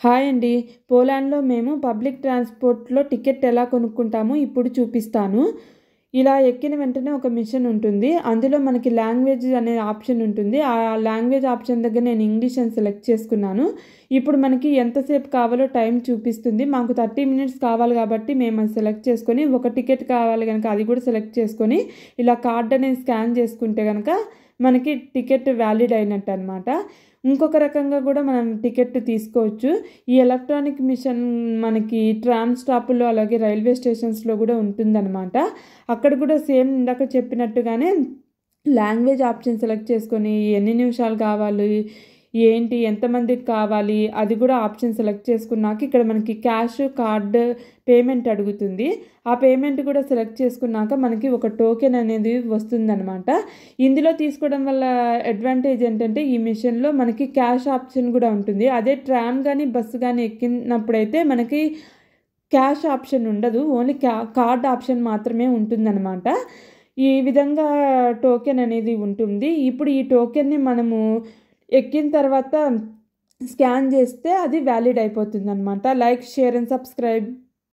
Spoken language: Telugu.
హాయ్ అండి. పోలాండ్‌లో మేము పబ్లిక్ ట్రాన్స్‌పోర్ట్‌లో టికెట్ ఎలా కొనుక్కుంటామో ఇప్పుడు చూపిస్తాను. ఇలా ఎక్కిన వెంటనే ఒక మిషన్ ఉంటుంది. అందులో మనకి లాంగ్వేజ్ అనే ఆప్షన్ ఉంటుంది. ఆ లాంగ్వేజ్ ఆప్షన్ దగ్గర నేను ఇంగ్లీష్ అని సెలెక్ట్ చేసుకున్నాను. ఇప్పుడు మనకి ఎంతసేపు కావాలో టైం చూపిస్తుంది. మాకు 30 మినిట్స్ కావాలి కాబట్టి మేము అది సెలెక్ట్ చేసుకొని, ఒక టికెట్ కావాలి గనక అది కూడా సెలెక్ట్ చేసుకొని, ఇలా కార్డ్ అనేది స్కాన్ చేసుకుంటే గనక మనకి టికెట్ వ్యాలిడ్ అయినట్టు అనమాట. ఇంకొక రకంగా కూడా మనం టికెట్ తీసుకోవచ్చు. ఈ ఎలక్ట్రానిక్ మిషన్ మనకి ట్రామ్ స్టాపుల్లో అలాగే రైల్వే స్టేషన్స్‌లో కూడా ఉంటుందన్నమాట. అక్కడ కూడా సేమ్ ఇందాక చెప్పినట్టుగానే లాంగ్వేజ్ ఆప్షన్ సెలెక్ట్ చేసుకొని ఎన్ని నిమిషాలు కావాలి, ఏంటి, ఎంతమందికి కావాలి అది కూడా ఆప్షన్ సెలెక్ట్ చేసుకున్నాక ఇక్కడ మనకి క్యాష్, కార్డ్ పేమెంట్ అడుగుతుంది. ఆ పేమెంట్ కూడా సెలెక్ట్ చేసుకున్నాక మనకి ఒక టోకెన్ అనేది వస్తుందన్నమాట. ఇందులో తీసుకోవడం వల్ల అడ్వాంటేజ్ ఏంటంటే ఈ మిషన్లో మనకి క్యాష్ ఆప్షన్ కూడా ఉంటుంది. అదే ట్రామ్ కానీ బస్సు కానీ ఎక్కినప్పుడైతే మనకి క్యాష్ ఆప్షన్ ఉండదు. ఓన్లీ కార్డ్ ఆప్షన్ మాత్రమే ఉంటుందన్నమాట. ఈ విధంగా టోకెన్ అనేది ఉంటుంది. ఇప్పుడు ఈ టోకెన్ని మనము ఎక్కిన తర్వాత స్కాన్ చేస్తే అది వ్యాలిడ్ అయిపోతుందన్నమాట. Like, share and subscribe.